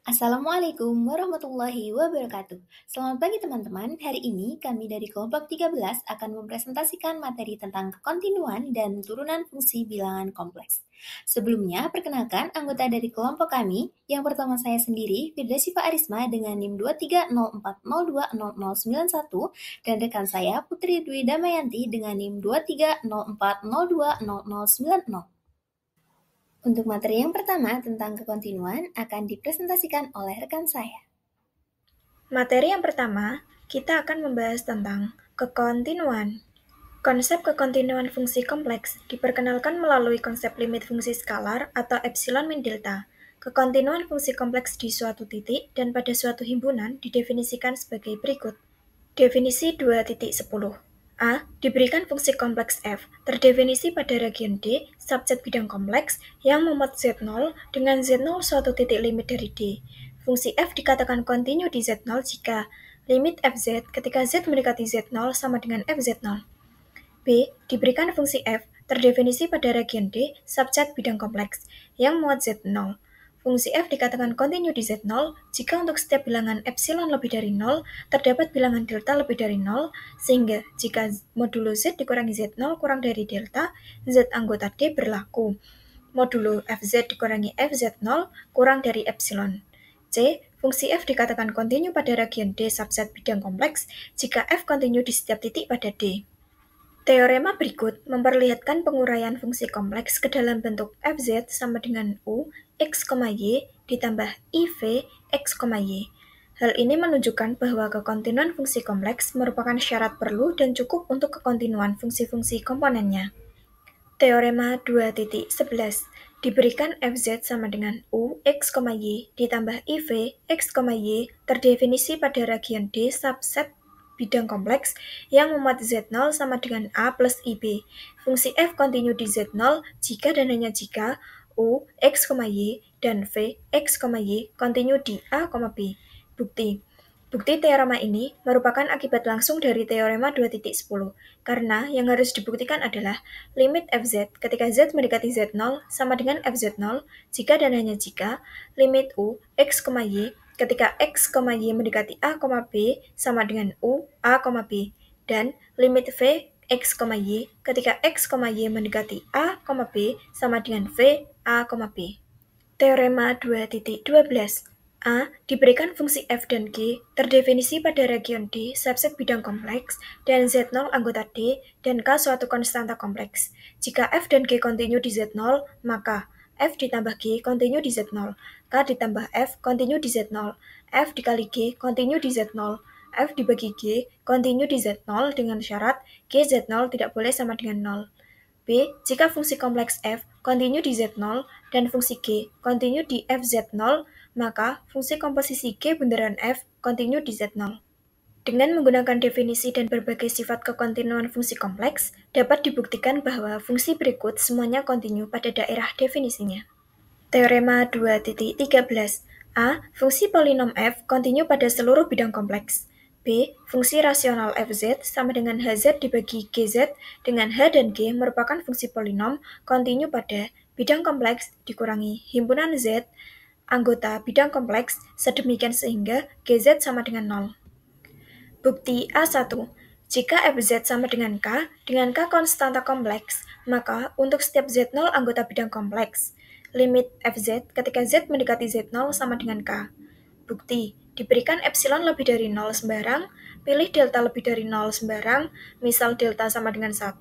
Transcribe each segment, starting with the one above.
Assalamualaikum warahmatullahi wabarakatuh. Selamat pagi teman-teman. Hari ini kami dari kelompok 13 akan mempresentasikan materi tentang kekontinuan dan turunan fungsi bilangan kompleks. Sebelumnya, perkenalkan anggota dari kelompok kami. Yang pertama saya sendiri, Firda Siva Arisma dengan NIM 2304020091 dan rekan saya Putri Dwi Damayanti dengan NIM 2304020090. Untuk materi yang pertama tentang kekontinuan akan dipresentasikan oleh rekan saya. Materi yang pertama, kita akan membahas tentang kekontinuan. Konsep kekontinuan fungsi kompleks diperkenalkan melalui konsep limit fungsi skalar atau epsilon min delta. Kekontinuan fungsi kompleks di suatu titik dan pada suatu himpunan didefinisikan sebagai berikut. Definisi 2.10. A. Diberikan fungsi kompleks f terdefinisi pada region D, subset bidang kompleks yang memuat Z0 dengan Z0 suatu titik limit dari D. Fungsi f dikatakan kontinu di Z0 jika limit fz ketika z mendekati Z0 sama dengan fz0. B. Diberikan fungsi f terdefinisi pada region D, subset bidang kompleks yang memuat Z0. Fungsi f dikatakan kontinu di Z0 jika untuk setiap bilangan epsilon lebih dari 0, terdapat bilangan delta lebih dari 0, sehingga jika modulo Z dikurangi Z0 kurang dari delta, Z anggota D berlaku. Modulo Fz dikurangi Fz0 kurang dari epsilon. C. Fungsi f dikatakan kontinu pada region D subset bidang kompleks jika f kontinu di setiap titik pada D. Teorema berikut memperlihatkan penguraian fungsi kompleks ke dalam bentuk Fz sama dengan U, X, Y ditambah IV, X, Y. Hal ini menunjukkan bahwa kekontinuan fungsi kompleks merupakan syarat perlu dan cukup untuk kekontinuan fungsi-fungsi komponennya. Teorema 2.11 diberikan Fz sama dengan U, X, Y ditambah IV, X, Y terdefinisi pada region D subset bidang kompleks yang memuat Z0 sama dengan A plus IB. Fungsi f kontinu di Z0 jika dan hanya jika U, X, Y dan V, X, Y kontinu di A, B. Bukti teorema ini merupakan akibat langsung dari teorema 2.10, karena yang harus dibuktikan adalah limit Fz ketika Z mendekati Z0 sama dengan Fz0 jika dan hanya jika limit U, X, Y ketika X, Y mendekati A, B sama dengan U, A, B, dan limit V, X, Y ketika X, Y mendekati A, B sama dengan V, A, B. Teorema 2.12. A. Diberikan fungsi f dan g terdefinisi pada region D subset bidang kompleks dan Z0 anggota D dan K suatu konstanta kompleks. Jika f dan g kontinu di Z0, maka f ditambah g kontinu di Z0, K ditambah f kontinu di Z0, f dikali g kontinu di Z0, f dibagi g kontinu di Z0 dengan syarat g Z0 tidak boleh sama dengan 0. B. Jika fungsi kompleks f kontinu di Z0 dan fungsi g kontinu di fz0, maka fungsi komposisi G bundaran F kontinu di Z0. Dengan menggunakan definisi dan berbagai sifat kekontinuan fungsi kompleks, dapat dibuktikan bahwa fungsi berikut semuanya kontinu pada daerah definisinya. Teorema 2.13. A. Fungsi polinom f kontinu pada seluruh bidang kompleks. B. Fungsi rasional fz sama dengan hz dibagi gz dengan h dan g merupakan fungsi polinom kontinu pada bidang kompleks dikurangi himpunan z anggota bidang kompleks sedemikian sehingga GZ sama dengan 0. Bukti A1. Jika FZ sama dengan K konstanta kompleks, maka untuk setiap Z0 anggota bidang kompleks, limit FZ ketika Z mendekati Z0 sama dengan K. Bukti, diberikan epsilon lebih dari 0 sembarang, pilih delta lebih dari 0 sembarang, misal delta sama dengan 1,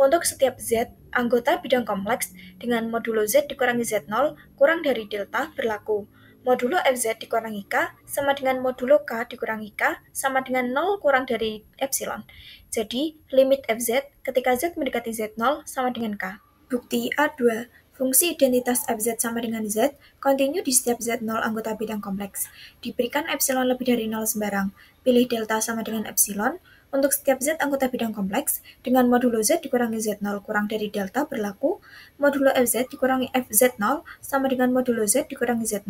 untuk setiap Z, anggota bidang kompleks dengan modulo Z dikurangi Z0 kurang dari delta berlaku. Modulo Fz dikurangi K sama dengan modulo K dikurangi K sama dengan 0 kurang dari epsilon. Jadi, limit Fz ketika Z mendekati Z0 sama dengan K. Bukti A2. Fungsi identitas Fz sama dengan Z kontinu di setiap Z0 anggota bidang kompleks. Diberikan epsilon lebih dari 0 sembarang. Pilih delta sama dengan epsilon. Untuk setiap Z anggota bidang kompleks, dengan modulo Z dikurangi Z0 kurang dari delta berlaku, modulo Fz dikurangi Fz0 sama dengan modulo Z dikurangi Z0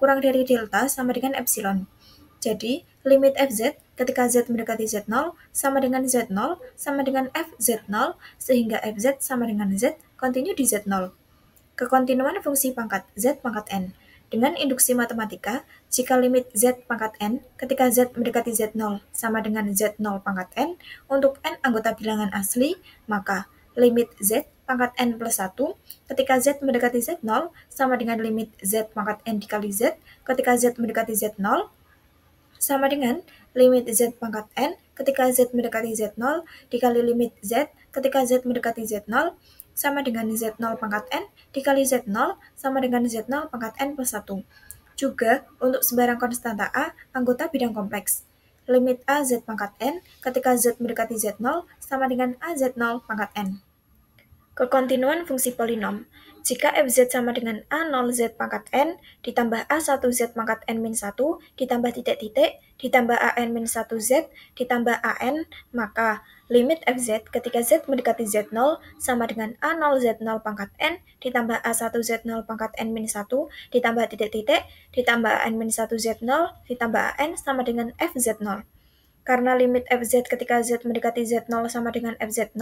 kurang dari delta sama dengan epsilon. Jadi, limit Fz ketika Z mendekati Z0 sama dengan Z0 sama dengan Fz0 sehingga Fz sama dengan Z kontinu di Z0. Kekontinuan fungsi pangkat Z pangkat N. Dengan induksi matematika, jika limit Z pangkat N ketika Z mendekati Z0 sama dengan Z0 pangkat N untuk N anggota bilangan asli, maka limit Z pangkat N plus 1 ketika Z mendekati Z0 sama dengan limit Z pangkat N dikali Z ketika Z mendekati Z0 sama dengan limit Z pangkat N ketika Z mendekati Z0 dikali limit Z ketika Z mendekati Z0 sama dengan Z0 pangkat N dikali Z0 sama dengan Z0 pangkat N plus 1. Juga untuk sembarang konstanta A, anggota bidang kompleks. Limit A Z pangkat N ketika Z mendekati Z0 sama dengan A Z0 pangkat N. Kekontinuan fungsi polinom. Jika fz sama dengan a0z pangkat n ditambah a1z pangkat n-1 ditambah titik-titik ditambah an-1z ditambah an, maka limit fz ketika z mendekati z0 sama dengan a0z0 pangkat n ditambah a1z0 pangkat n-1 ditambah titik-titik ditambah an-1z0 ditambah an sama dengan fz0. Karena limit fz ketika z mendekati z0 sama dengan fz0,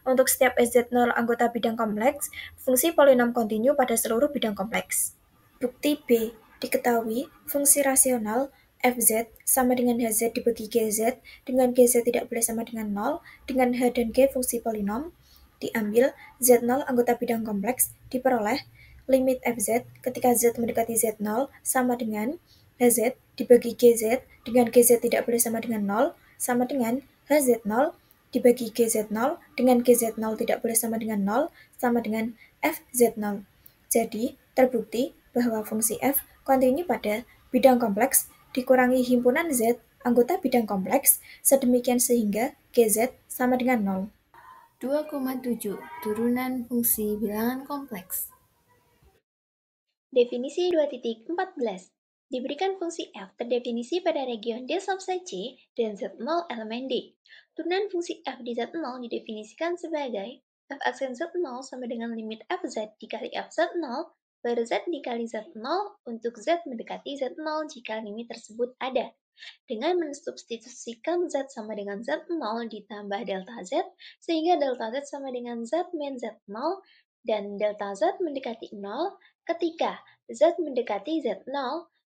untuk setiap fz0 anggota bidang kompleks, fungsi polinom kontinu pada seluruh bidang kompleks. Bukti B. Diketahui fungsi rasional fz sama dengan hz dibagi gz, dengan gz tidak boleh sama dengan 0, dengan h dan g fungsi polinom, diambil z0 anggota bidang kompleks, diperoleh limit fz ketika z mendekati z0 sama dengan hz dibagi gz, dengan gz tidak boleh sama dengan 0, sama dengan hz0 dibagi gz0, dengan gz0 tidak boleh sama dengan 0, sama dengan fz0. Jadi, terbukti bahwa fungsi f kontinu pada bidang kompleks dikurangi himpunan z anggota bidang kompleks sedemikian sehingga gz sama dengan 0. 2,7. Turunan fungsi bilangan kompleks. Definisi 2.14. Diberikan fungsi f terdefinisi pada region D subset C dan Z0 elemen D. Turunan fungsi f di Z0 didefinisikan sebagai f aksen Z0 sama dengan limit fz dikali fz0 per z dikali z0 untuk z mendekati z0 jika limit tersebut ada. Dengan mensubstitusikan z sama dengan z0 ditambah delta z, sehingga delta z sama dengan z min z0 dan delta z mendekati 0, ketika z mendekati z0,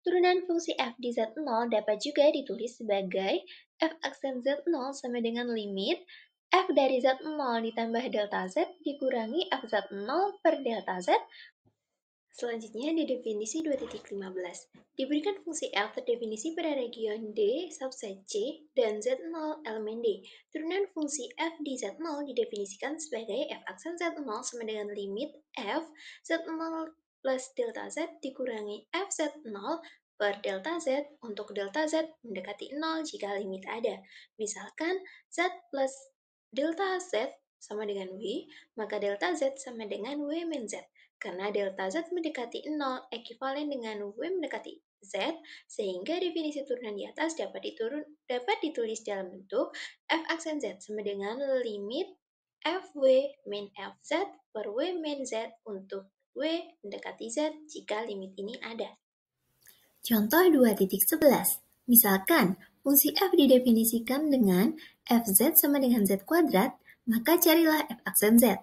turunan fungsi f di z0 dapat juga ditulis sebagai f aksen z0 sama dengan limit f dari z0 ditambah delta z dikurangi fz0 per delta z. Selanjutnya di definisi 2.15. Diberikan fungsi f terdefinisi pada region D subset C dan Z0 elemen D. Turunan fungsi f di Z0 didefinisikan sebagai f aksen Z0 sama dengan limit f Z0 plus delta Z dikurangi f Z0 per delta Z untuk delta Z mendekati 0 jika limit ada. Misalkan Z plus delta Z sama dengan W, maka delta Z sama dengan W min Z. Karena delta Z mendekati 0 ekivalen dengan W mendekati Z, sehingga definisi turunan di atas dapat ditulis dalam bentuk f aksen Z sama dengan limit fw min fz per w min z untuk w mendekati z jika limit ini ada. Contoh 2.11. Misalkan fungsi f didefinisikan dengan fz sama dengan z kuadrat, maka carilah f aksen z.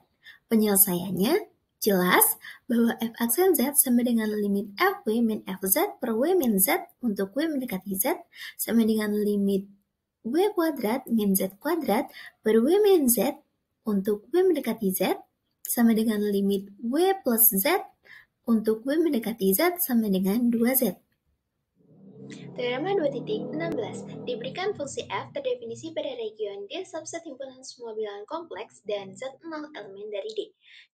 Penyelesaiannya jelas bahwa f aksen z sama dengan limit fw min fz per w min z untuk w mendekati z sama dengan limit w kuadrat min z kuadrat per w min z untuk w mendekati z sama dengan limit w plus z untuk w mendekati z sama dengan 2z. Teorema 2.16. Diberikan fungsi f terdefinisi pada region D subset himpunan semua bilangan kompleks dan Z0 elemen dari D.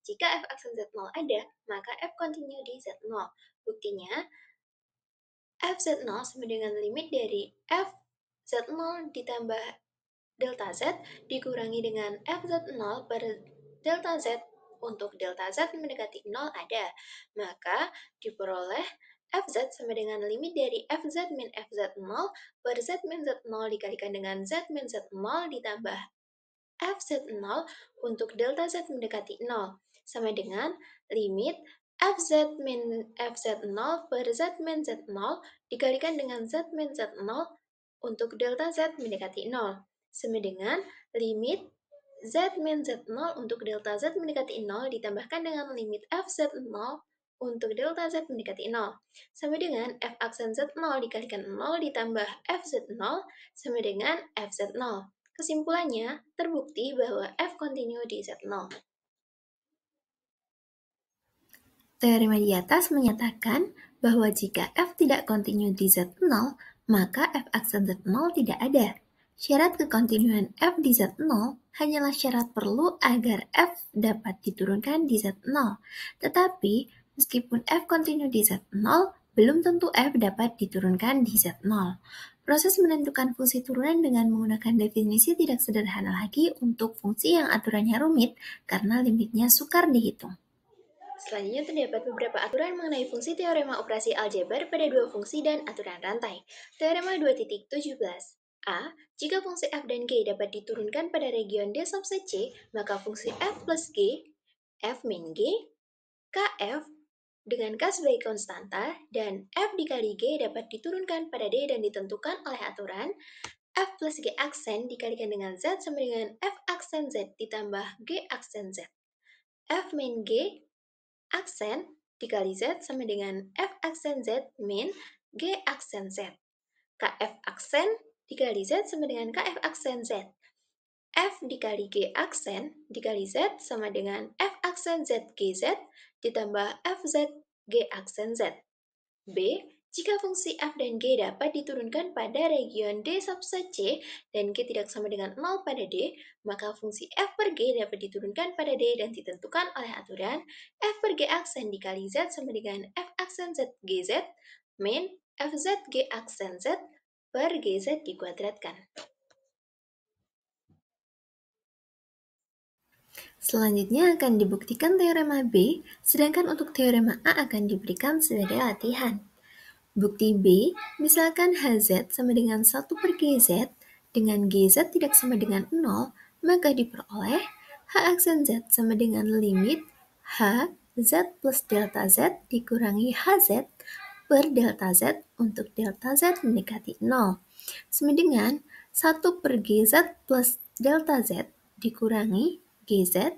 Jika f aksen Z0 ada, maka f kontinu di Z0. Buktinya, fz0 sama dengan limit dari fz0 ditambah delta z dikurangi dengan fz0 per delta z untuk delta z mendekati 0 ada. Maka diperoleh fz sama dengan limit dari fz min fz0 per z min z0 dikalikan dengan z min z0 ditambah fz0 untuk delta z mendekati 0 sama dengan limit fz min fz0 per z min z0 dikalikan dengan z min z0 untuk delta z mendekati 0 sama dengan limit z min z0 untuk delta z mendekati 0 ditambahkan dengan limit fz0 untuk delta Z mendekati 0, sama dengan F aksen Z0 dikalikan 0 ditambah FZ0 sama dengan FZ0. Kesimpulannya, terbukti bahwa F kontinu di Z0. Teorema di atas menyatakan bahwa jika F tidak kontinu di Z0, maka F aksen Z0 tidak ada. Syarat kekontinuan F di Z0 hanyalah syarat perlu agar F dapat diturunkan di Z0. Tetapi, meskipun F kontinu di Z0, belum tentu F dapat diturunkan di Z0. Proses menentukan fungsi turunan dengan menggunakan definisi tidak sederhana lagi untuk fungsi yang aturannya rumit karena limitnya sukar dihitung. Selanjutnya terdapat beberapa aturan mengenai fungsi teorema operasi aljabar pada dua fungsi dan aturan rantai. Teorema 2.17. A. Jika fungsi f dan g dapat diturunkan pada region D subset C, maka fungsi f plus g, f min g, kf dengan k sebagai konstanta, dan f dikali g dapat diturunkan pada D dan ditentukan oleh aturan f plus g aksen dikalikan dengan z sama dengan f aksen z ditambah g aksen z. F min g aksen dikali Z sama dengan F aksen Z min G aksen Z. KF aksen dikali Z sama dengan KF aksen Z. F dikali G aksen dikali Z sama dengan F aksen Z GZ ditambah FZ G aksen Z. B. Jika fungsi f dan g dapat diturunkan pada region D subset C dan g tidak sama dengan 0 pada D, maka fungsi f per g dapat diturunkan pada D dan ditentukan oleh aturan f per g aksen dikali z sama dengan f aksen z gz min fz g aksen z per gz dikuadratkan. Selanjutnya akan dibuktikan teorema B, sedangkan untuk teorema A akan diberikan sebagai latihan. Bukti B, misalkan Hz sama dengan 1 per Gz, dengan Gz tidak sama dengan 0, maka diperoleh H aksen Z sama dengan limit H Z plus delta Z dikurangi Hz per delta Z untuk delta Z mendekati 0, sama dengan 1 per Gz plus delta Z dikurangi Gz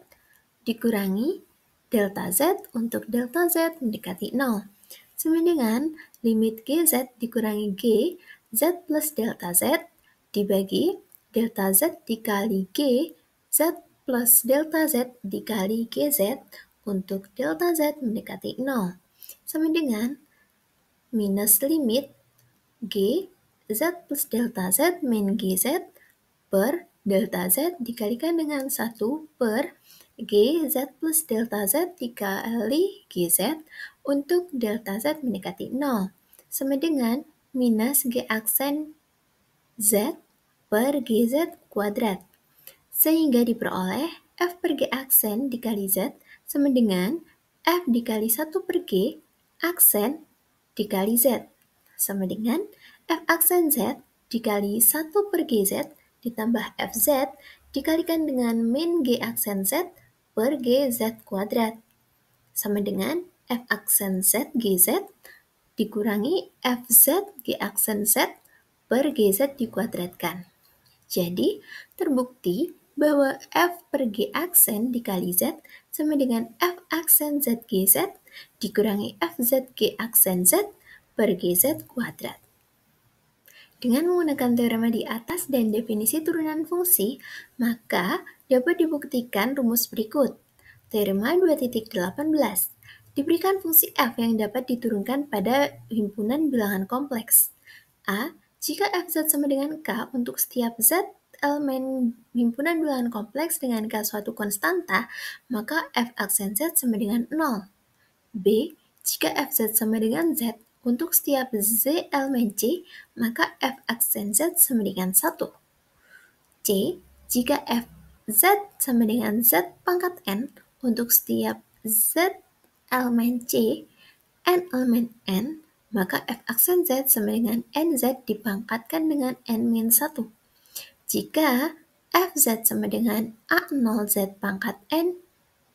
dikurangi delta Z untuk delta Z mendekati 0, sama dengan limit Gz dikurangi G, Z plus delta Z, dibagi delta Z dikali G, Z plus delta Z dikali GZ untuk delta Z mendekati 0, sama dengan minus limit G, Z plus delta Z min GZ per delta Z dikalikan dengan 1 per G Z plus delta Z dikali GZ untuk delta Z mendekati 0, sama dengan minus G aksen Z per GZ kuadrat, sehingga diperoleh F per G aksen dikali Z sama dengan F dikali 1 per G aksen dikali Z, sama dengan F aksen Z dikali 1 per GZ ditambah FZ dikalikan dengan min G aksen Z per GZ kuadrat, sama dengan F aksen Z GZ dikurangi FZ G aksen Z per GZ dikuadratkan. Jadi, terbukti bahwa F per G aksen dikali Z sama dengan F aksen Z GZ dikurangi FZ G aksen Z per GZ kuadrat. Dengan menggunakan teorema di atas dan definisi turunan fungsi, maka dapat dibuktikan rumus berikut. Teorema 2.18. Diberikan fungsi f yang dapat diturunkan pada himpunan bilangan kompleks. A. Jika fz sama dengan k untuk setiap z elemen himpunan bilangan kompleks dengan k suatu konstanta, maka f aksen z sama dengan 0. B. Jika fz sama dengan z untuk setiap z elemen C, maka f aksen z sama dengan 1. C. Jika fz sama dengan z pangkat n untuk setiap z elemen C, n elemen n, maka f aksen z sama dengan nz dipangkatkan dengan n-1. Jika fz sama dengan a0z pangkat n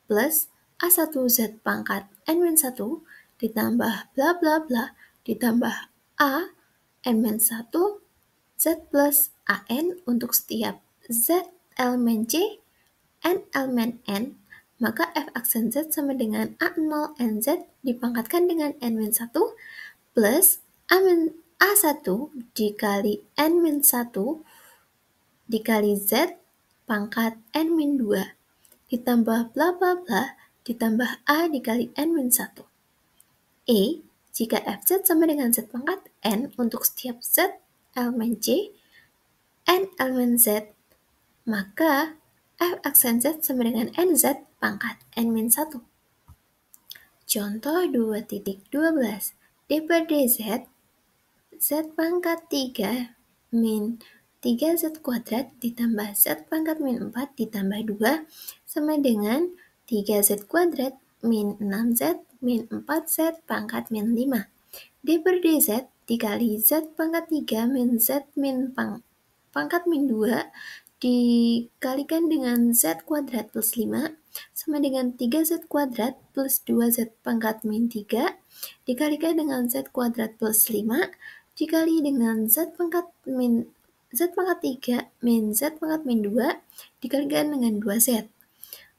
plus a1z pangkat n-1 ditambah bla bla bla ditambah a n-1 z plus an untuk setiap z elemen C, n elemen n, maka f aksen Z sama dengan A0 NZ dipangkatkan dengan N-1 plus A1 dikali N-1 dikali Z pangkat N-2 ditambah bla bla bla ditambah A dikali N-1. Jika Fz sama dengan Z pangkat N untuk setiap Z elemen C, N elemen Z, maka F aksen Z sama dengan NZ pangkat N-1. Contoh 2.12, D per DZ, Z pangkat 3 min 3Z kuadrat ditambah Z pangkat min 4 ditambah 2 sama dengan 3Z kuadrat min 6Z min 4Z pangkat min 5. D per DZ dikali Z pangkat 3 min Z min pangkat min 2 dikalikan dengan Z kuadrat plus 5 sama dengan 3Z kuadrat plus 2Z pangkat min 3 dikalikan dengan Z kuadrat plus 5 dikali dengan Z pangkat 3 min Z pangkat min 2 dikalikan dengan 2Z.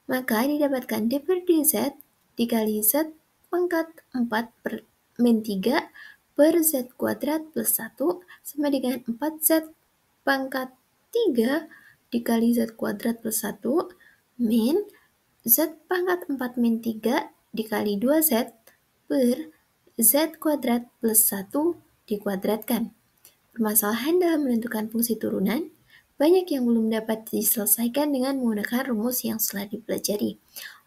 Maka didapatkan D per DZ dikali Z pangkat 4 per min 3 per Z kuadrat plus 1 sama dengan 4Z pangkat 3 dikali Z kuadrat plus 1 min Z pangkat 4 min 3 dikali 2Z per Z kuadrat plus 1 dikuadratkan. Permasalahan dalam menentukan fungsi turunan banyak yang belum dapat diselesaikan dengan menggunakan rumus yang telah dipelajari.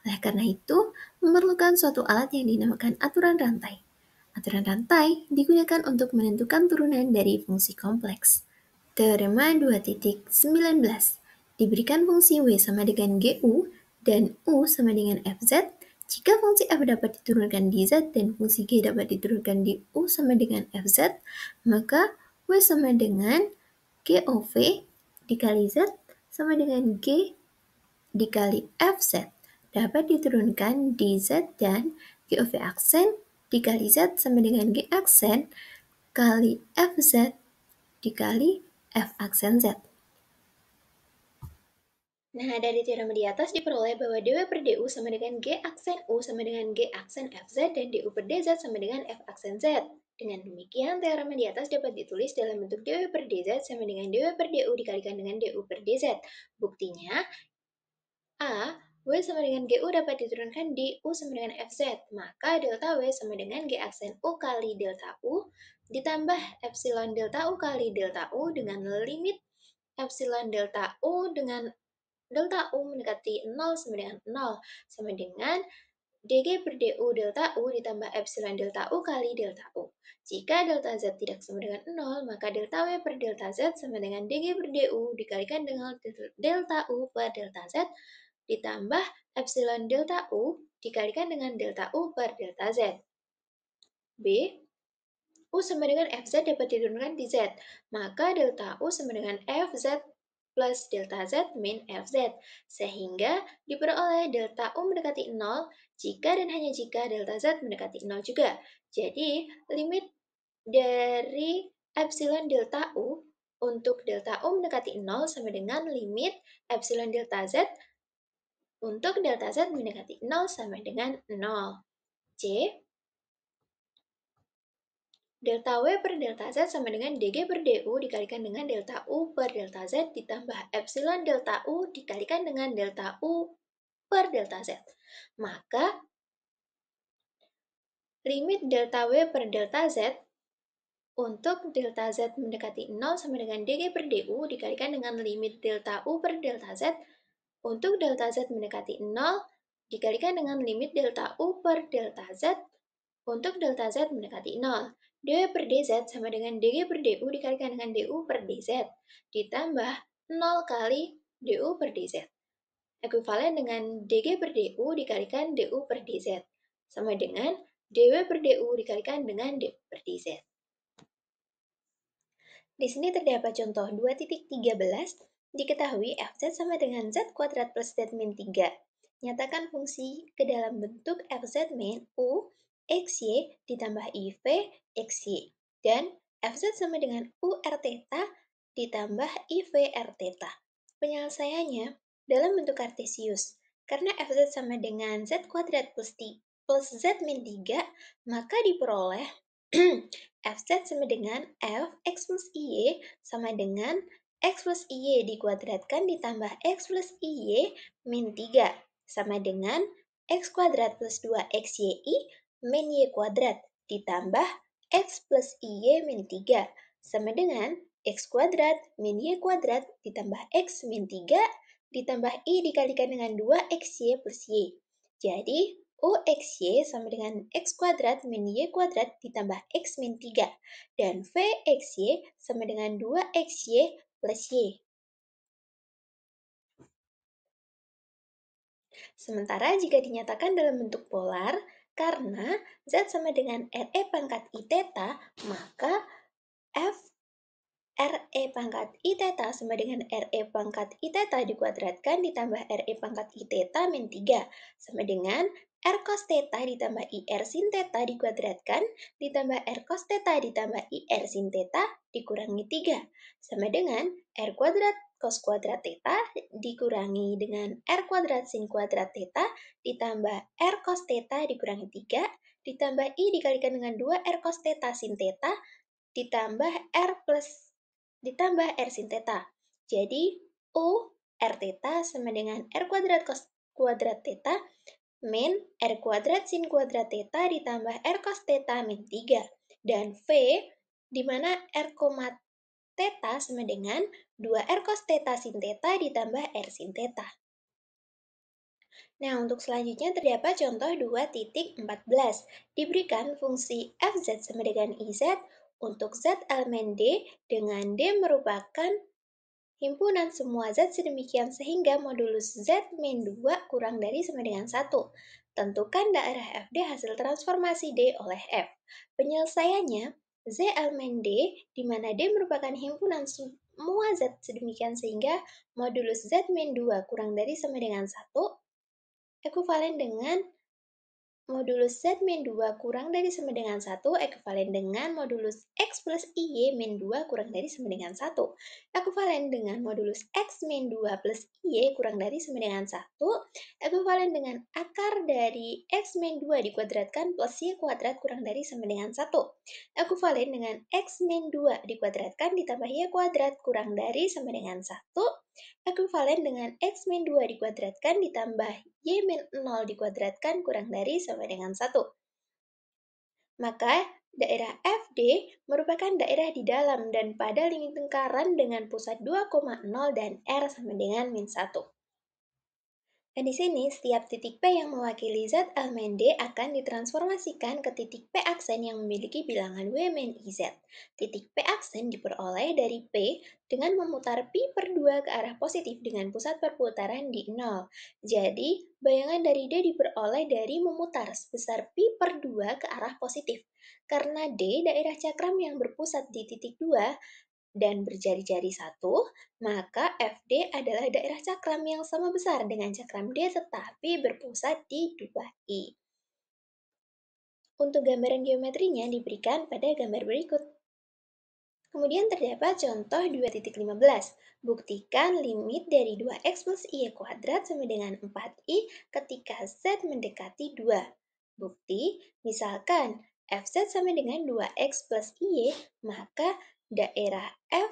Oleh karena itu, memerlukan suatu alat yang dinamakan aturan rantai. Aturan rantai digunakan untuk menentukan turunan dari fungsi kompleks. Teorema 2.19. Diberikan fungsi W sama dengan GU dan U sama dengan FZ, jika fungsi F dapat diturunkan di Z dan fungsi G dapat diturunkan di U sama dengan FZ, maka W sama dengan GOV dikali Z sama dengan G dikali FZ dapat diturunkan di Z dan GOV aksen dikali Z sama dengan G aksen kali FZ dikali F aksen Z. Nah, dari teorema di atas diperoleh bahwa dw per du sama dengan G aksen U sama dengan G aksen FZ dan du per dz sama dengan F aksen Z. Dengan demikian, teorema di atas dapat ditulis dalam bentuk dw per dz sama dengan dw per du dikalikan dengan du per dz. Buktinya, A, W sama dengan GU dapat diturunkan di U sama dengan FZ, maka delta W sama dengan G aksen U kali delta U ditambah epsilon delta U kali delta U dengan limit epsilon delta U dengan delta U mendekati 0 sama dengan 0 sama dengan dg per du delta U ditambah epsilon delta U kali delta U. Jika delta Z tidak sama dengan 0, maka delta W per delta Z sama dengan dg per du dikalikan dengan delta U per delta Z ditambah epsilon delta U dikalikan dengan delta U per delta Z. B, U sama dengan FZ dapat diturunkan di Z, maka delta U sama dengan FZ plus delta Z min FZ, sehingga diperoleh delta U mendekati 0 jika dan hanya jika delta Z mendekati 0 juga. Jadi, limit dari epsilon delta U untuk delta U mendekati 0 sama dengan limit epsilon delta Z untuk delta Z mendekati 0 sama dengan 0. C, delta W per delta Z sama dengan dg per du dikalikan dengan delta U per delta Z ditambah epsilon delta U dikalikan dengan delta U per delta Z. Maka, limit delta W per delta Z untuk delta Z mendekati 0 sama dengan dg per du dikalikan dengan limit delta U per delta Z untuk delta Z mendekati 0 dikalikan dengan limit delta U per delta Z untuk delta Z mendekati 0. dw per dz sama dengan dg per du dikalikan dengan du per dz ditambah 0 kali du per dz. Ekuivalen dengan dg per du dikalikan du per dz sama dengan dw per du dikalikan dengan du per dz. Di sini terdapat contoh 2.13, diketahui fz sama dengan z kuadrat plus z min 3. Nyatakan fungsi ke dalam bentuk fz min u xy ditambah iv xy dan fz sama dengan u r theta ditambah iv r theta. Penyelesaiannya dalam bentuk kartesius. Karena Fz sama dengan Z kuadrat plus Z min 3, maka diperoleh Fz sama dengan Fx plus IY sama dengan X plus IY dikuadratkan ditambah X plus IY min 3 sama dengan X kuadrat plus 2XYI min Y kuadrat ditambah X plus IY min 3 sama dengan X kuadrat min Y kuadrat ditambah X min 3 ditambah I dikalikan dengan 2XY plus Y. Jadi, UXY sama dengan X kuadrat min Y kuadrat ditambah X min 3. Dan VXY sama dengan 2XY plus Y. Sementara jika dinyatakan dalam bentuk polar, karena Z sama dengan RE pangkat I theta, maka F RE pangkat I theta sama dengan RE pangkat I theta dikuadratkan ditambah RE pangkat I theta min 3 sama dengan R cos theta ditambah IR sin theta dikuadratkan ditambah R cos theta ditambah IR sin theta dikurangi 3 sama dengan R kuadrat cos kuadrat theta dikurangi dengan R kuadrat sin kuadrat theta ditambah R cos theta dikurangi 3 ditambah I dikalikan dengan 2 R cos theta sin theta ditambah R sin theta. Jadi, U R theta sama dengan R kuadrat cos kuadrat theta min R kuadrat sin kuadrat theta ditambah R cos theta min 3. Dan V, di mana R, theta sama dengan 2R cos theta sin theta ditambah R sin theta. Nah, untuk selanjutnya terdapat contoh 2.14. Diberikan fungsi Fz sama dengan Iz untuk Z elemen D dengan D merupakan himpunan semua Z sedemikian sehingga modulus Z min 2 kurang dari sama dengan 1. Tentukan daerah FD hasil transformasi D oleh F. Penyelesaiannya, Z elemen D, di mana D merupakan himpunan semua Z sedemikian sehingga modulus Z min 2 kurang dari sama dengan 1, ekuivalen dengan modulus Z min 2 kurang dari sama dengan 1 ekuivalen dengan modulus X plus IY min 2 kurang dari sama dengan 1. Ekuivalen dengan modulus X min 2 plus IY kurang dari sama dengan 1. Ekuivalen dengan akar dari X min 2 dikuadratkan plus Y kuadrat kurang dari sama dengan 1. Ekuivalen dengan X min 2 dikuadratkan ditambah Y kuadrat kurang dari sama dengan 1. Ekuivalen dengan X min 2 dikuadratkan ditambah Y min 0 dikuadratkan kurang dari sama dengan 1. Maka, daerah FD merupakan daerah di dalam dan pada limit lingkaran dengan pusat 2,0 dan R sama dengan min 1. Dan di sini, setiap titik P yang mewakili Z elemen D akan ditransformasikan ke titik P aksen yang memiliki bilangan W min IZ. Titik P aksen diperoleh dari P dengan memutar pi per 2 ke arah positif dengan pusat perputaran di 0. Jadi, bayangan dari D diperoleh dari memutar sebesar pi per 2 ke arah positif. Karena D daerah cakram yang berpusat di titik 2, dan berjari-jari 1, maka FD adalah daerah cakram yang sama besar dengan cakram D tetapi berpusat di 2I. Untuk gambaran geometrinya diberikan pada gambar berikut. Kemudian terdapat contoh 2.15. Buktikan limit dari 2x plus y kuadrat sama dengan 4i ketika z mendekati 2. Bukti, misalkan fz sama dengan 2x plus y, maka daerah F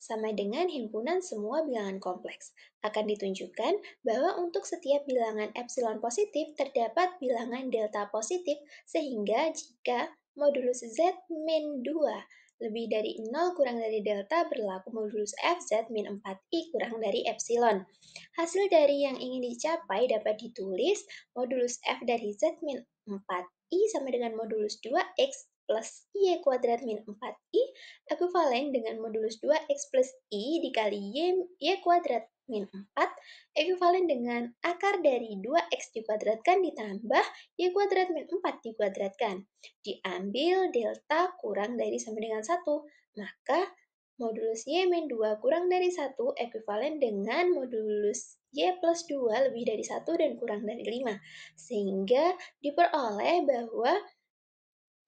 sama dengan himpunan semua bilangan kompleks. Akan ditunjukkan bahwa untuk setiap bilangan epsilon positif terdapat bilangan delta positif sehingga jika modulus Z min 2 lebih dari 0 kurang dari delta berlaku modulus Fz min 4i kurang dari epsilon. Hasil dari yang ingin dicapai dapat ditulis modulus F dari Z min 4i sama dengan modulus 2x plus y kuadrat min 4i ekuivalen dengan modulus 2x plus i dikali y kuadrat min 4 ekuivalen dengan akar dari 2x dikuadratkan ditambah y kuadrat min 4 dikuadratkan. Diambil delta kurang dari sama dengan 1, maka modulus y min 2 kurang dari 1 ekuivalen dengan modulus y plus 2 lebih dari 1 dan kurang dari 5. Sehingga diperoleh bahwa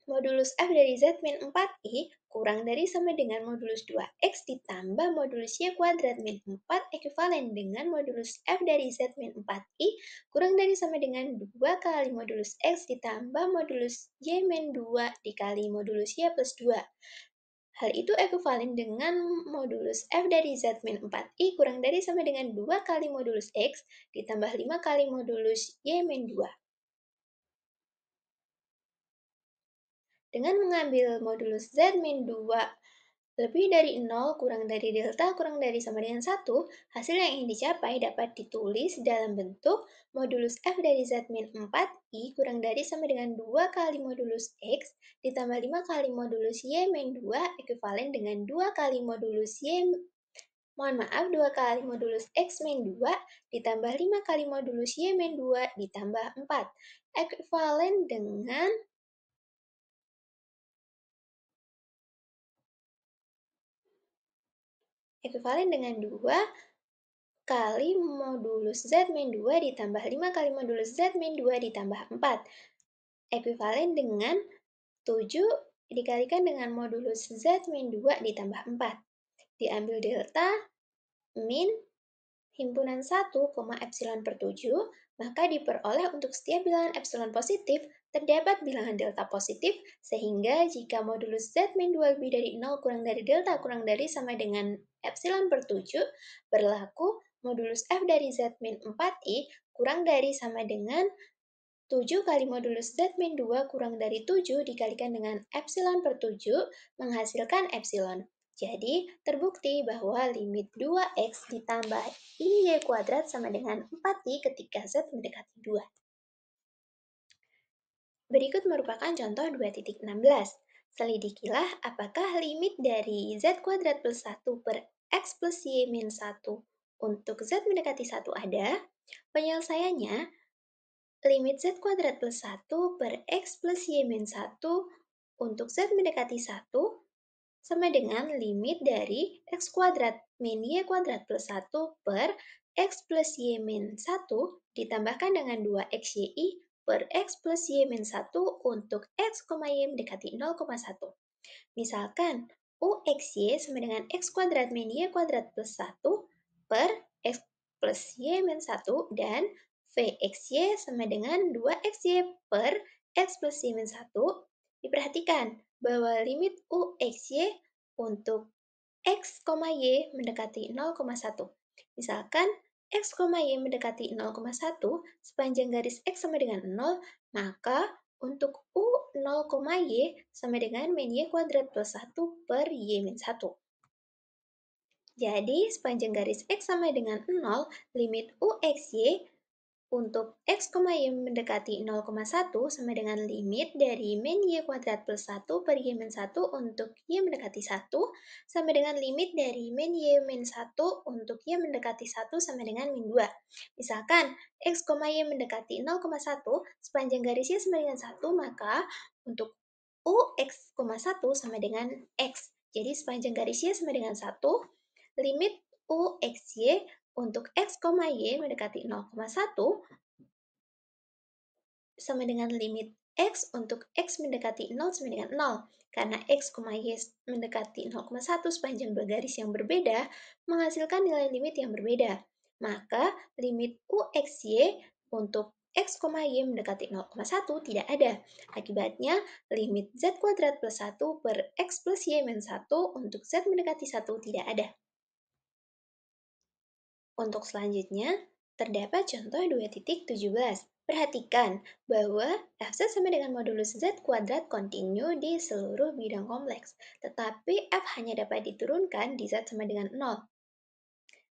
modulus F dari Z min 4i kurang dari sama dengan modulus 2x ditambah modulus y kuadrat min 4 ekuivalen dengan modulus f dari z min 4i kurang dari sama dengan 2 kali modulus x ditambah modulus y min 2 dikali modulus y plus 2. Hal itu ekuivalen dengan modulus f dari z min 4i kurang dari sama dengan 2 kali modulus x ditambah 5 kali modulus y min 2. Dengan mengambil modulus z min 2 lebih dari 0 kurang dari delta kurang dari sama dengan 1, hasil yang ingin dicapai dapat ditulis dalam bentuk modulus f dari z min 4i kurang dari sama dengan 2 kali modulus x ditambah 5 kali modulus y min 2 ekuivalen dengan 2 kali modulus 2 kali modulus x min 2 ditambah 5 kali modulus y min 2 ditambah 4 ekuivalen dengan 2 kali modulus z min 2 ditambah 5 kali modulus z min 2 ditambah 4. Ekuivalen dengan 7 dikalikan dengan modulus z min 2 ditambah 4. Diambil delta min himpunan 1, epsilon per 7, maka diperoleh untuk setiap bilangan epsilon positif, terdapat bilangan delta positif, sehingga jika modulus z min 2 lebih dari 0 kurang dari delta kurang dari sama dengan epsilon per 7, berlaku modulus f dari z min 4i kurang dari sama dengan 7 kali modulus z min 2 kurang dari 7 dikalikan dengan epsilon per 7 menghasilkan epsilon. Jadi, terbukti bahwa limit 2x ditambah ini y kuadrat sama dengan 4i ketika z mendekati 2. Berikut merupakan contoh 2.16. Selidikilah apakah limit dari z kuadrat plus 1 per x plus y min 1 untuk z mendekati 1 ada? Penyelesaiannya, limit z kuadrat plus 1 per x plus y min 1 untuk z mendekati 1 sama dengan limit dari x kuadrat min y kuadrat plus 1 per x plus y min 1 ditambahkan dengan 2xyi per x plus y min 1 untuk x, y mendekati 0,1. Misalkan uxy sama dengan x kuadrat min y kuadrat plus 1 per x plus y min 1 dan vxy sama dengan 2xy per x plus y min 1. Diperhatikan bahwa limit uxy untuk x, y mendekati 0,1. Misalkan x, y mendekati 0,1 sepanjang garis x sama dengan 0, maka untuk u 0, y sama dengan min y kuadrat plus 1 per y min 1. Jadi, sepanjang garis x sama dengan 0, limit uxy untuk x, y mendekati 0,1 sama dengan limit dari min y kuadrat plus 1 per y min 1 untuk y mendekati 1 sama dengan limit dari min y min 1 untuk y mendekati 1 sama dengan min 2. Misalkan x, y mendekati 0,1 sepanjang garis y sama dengan 1, maka untuk ux, 1 sama dengan x. Jadi sepanjang garis y sama dengan 1, limit uxy untuk x, y mendekati 0,1 sama dengan limit x untuk x mendekati 0 sama dengan 0. Karena x, y mendekati 0,1 sepanjang dua garis yang berbeda menghasilkan nilai limit yang berbeda. Maka limit uxy untuk x, y mendekati 0,1 tidak ada. Akibatnya, limit z kuadrat plus 1 per x plus y min 1 untuk z mendekati 1 tidak ada. Untuk selanjutnya, terdapat contoh 2.17. Perhatikan bahwa f(z) sama dengan modulus z kuadrat kontinu di seluruh bidang kompleks, tetapi f hanya dapat diturunkan di z sama dengan 0.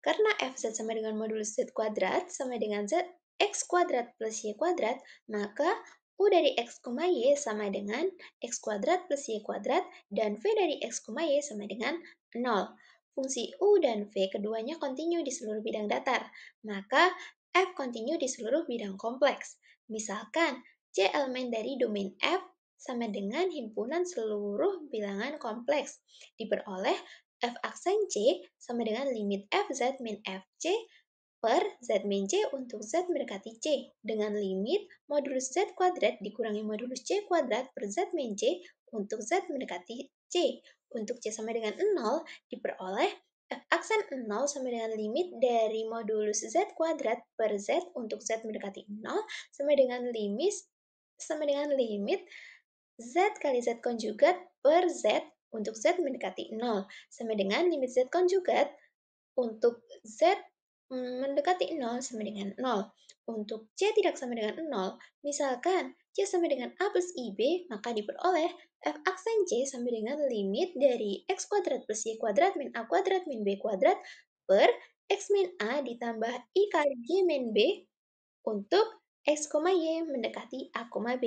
Karena f(z) sama dengan modulus z kuadrat sama dengan z x kuadrat plus y kuadrat, maka u dari x, y sama dengan x kuadrat plus y kuadrat dan v dari x, y sama dengan 0. Fungsi u dan v keduanya kontinu di seluruh bidang datar, maka f kontinu di seluruh bidang kompleks. Misalkan, c elemen dari domain f sama dengan himpunan seluruh bilangan kompleks, diperoleh f aksen c sama dengan limit fz min fc per z min c untuk z mendekati c, dengan limit modulus z kuadrat dikurangi modulus c kuadrat per z min c untuk z mendekati c, Untuk C sama dengan 0, diperoleh f aksen 0 sama dengan limit dari modulus z kuadrat per z untuk z mendekati 0 sama dengan limit z kali z konjugat per z untuk z mendekati 0 sama dengan limit z konjugat untuk z mendekati 0 sama dengan 0. Untuk C tidak sama dengan 0, misalkan C sama dengan A plus IB, maka diperoleh f aksen C sama dengan limit dari x kuadrat plus y kuadrat min A kuadrat min B kuadrat per x min A ditambah I kali Y min B untuk x, y mendekati A, B.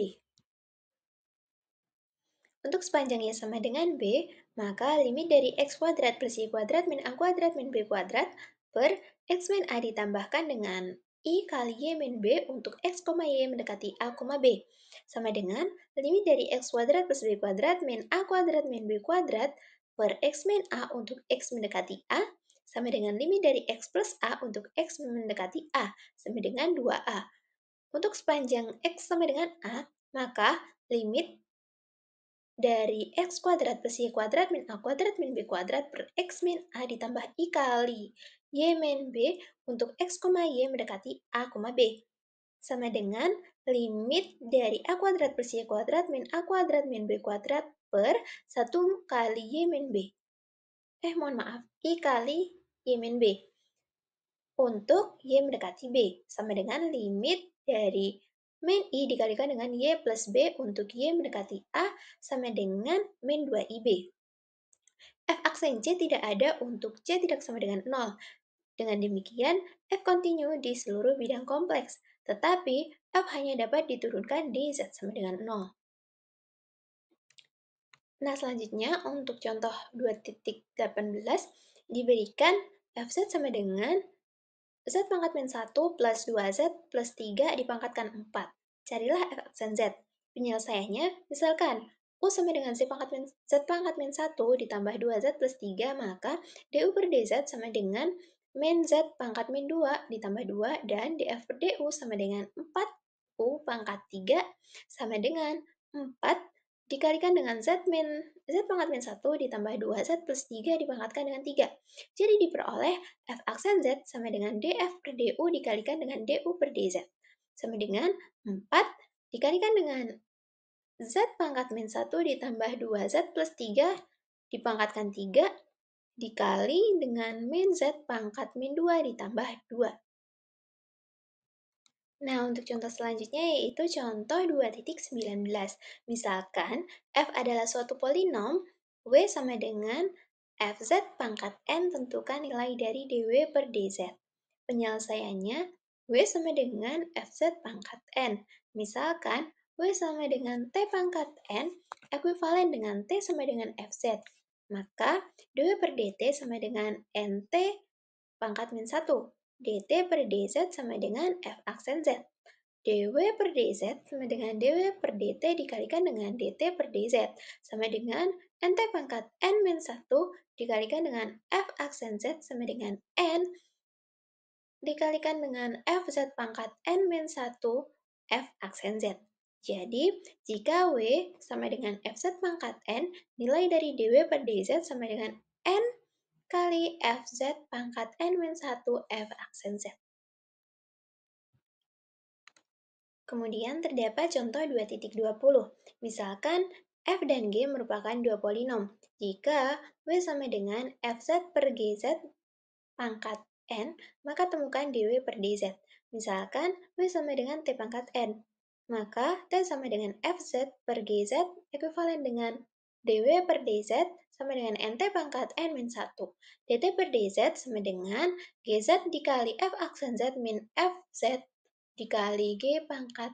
Untuk sepanjang Y sama dengan B, maka limit dari x kuadrat plus y kuadrat min A kuadrat min B kuadrat per x min A ditambahkan dengan I kali Y min B untuk x, y mendekati A, B. Sama dengan limit dari x kuadrat plus B kuadrat min A kuadrat min B kuadrat per x min A untuk x mendekati A sama dengan limit dari x plus A untuk x mendekati A sama dengan 2A. Untuk sepanjang x sama dengan A, maka limit dari x kuadrat plus y kuadrat min A kuadrat min B kuadrat per x min A ditambah I kali Y min B untuk x, y mendekati A, B. Sama dengan limit dari A kuadrat plus Y kuadrat min A kuadrat min B kuadrat per 1 kali Y min B. Mohon maaf, I kali Y min B. Untuk Y mendekati B, sama dengan limit dari min I dikalikan dengan Y plus B untuk Y mendekati A sama dengan min 2IB. F aksen C tidak ada untuk C tidak sama dengan 0. Dengan demikian, F kontinu di seluruh bidang kompleks, tetapi F hanya dapat diturunkan di Z sama dengan 0. Nah, selanjutnya untuk contoh 2.18 diberikan Fz sama dengan Z pangkat min 1 plus 2Z plus 3 dipangkatkan 4. Carilah f aksen Z. Penyelesaiannya, misalkan U sama dengan Z pangkat min 1 ditambah 2Z plus 3, maka DU per DZ sama dengan min Z pangkat min 2 ditambah 2, dan DF per DU sama dengan 4U pangkat 3 sama dengan 4 dikalikan dengan Z pangkat min 1 ditambah 2Z plus 3 dipangkatkan dengan 3. Jadi diperoleh f aksen Z sama dengan df per du dikalikan dengan du per dz. Sama dengan 4 dikalikan dengan Z pangkat min 1 ditambah 2Z plus 3 dipangkatkan 3 dikali dengan min Z pangkat min 2 ditambah 2. Nah, untuk contoh selanjutnya yaitu contoh 2.19. Misalkan f adalah suatu polinom, w sama dengan fz pangkat n, tentukan nilai dari dw per dz. Penyelesaiannya, w sama dengan fz pangkat n. Misalkan, w sama dengan t pangkat n, ekuivalen dengan t sama dengan fz. Maka, dw per dt sama dengan nt pangkat min 1. dt per dz sama dengan f aksen z. dw per dz sama dengan dw per dt dikalikan dengan dt per dz sama dengan nt pangkat n min 1 dikalikan dengan f aksen z sama dengan n dikalikan dengan fz pangkat n min 1 f aksen z. Jadi, jika W sama dengan fz pangkat n, nilai dari dw per dz sama dengan n kali fz pangkat n min 1 f aksen z. Kemudian terdapat contoh 2.20. Misalkan f dan g merupakan dua polinom. Jika w sama dengan fz per gz pangkat n, maka temukan dw per dz. Misalkan w sama dengan t pangkat n, maka t sama dengan fz per gz ekuivalen dengan dw per dz sama dengan nt pangkat n min 1. dt per dz sama dengan gz dikali f aksen z min fz dikali g pangkat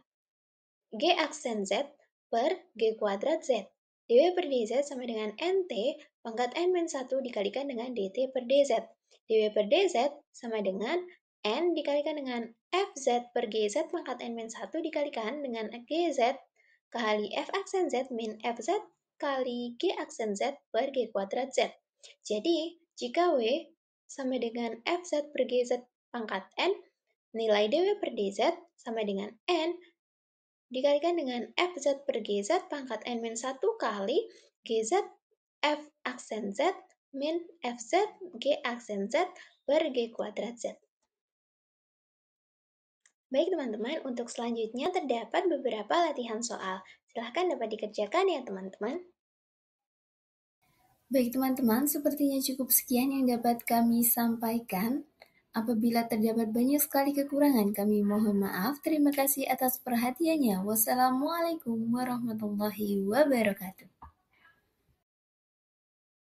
g aksen z per g kuadrat z. dw per dz sama dengan nt pangkat n min 1 dikalikan dengan dt per dz. dw per dz sama dengan n dikalikan dengan fz per gz pangkat n min 1 dikalikan dengan gz kali f aksen z min fz kali g aksen z per g kuadrat z. Jadi, jika w sama dengan fz per gz pangkat n, nilai dw per dz sama dengan n dikalikan dengan fz per gz pangkat n min 1 kali gz F aksen Z min Fz G aksen Z per G kuadrat Z. Baik teman-teman, untuk selanjutnya terdapat beberapa latihan soal. Silahkan dapat dikerjakan ya teman-teman. Baik teman-teman, sepertinya cukup sekian yang dapat kami sampaikan. Apabila terdapat banyak sekali kekurangan, kami mohon maaf. Terima kasih atas perhatiannya. Wassalamualaikum warahmatullahi wabarakatuh.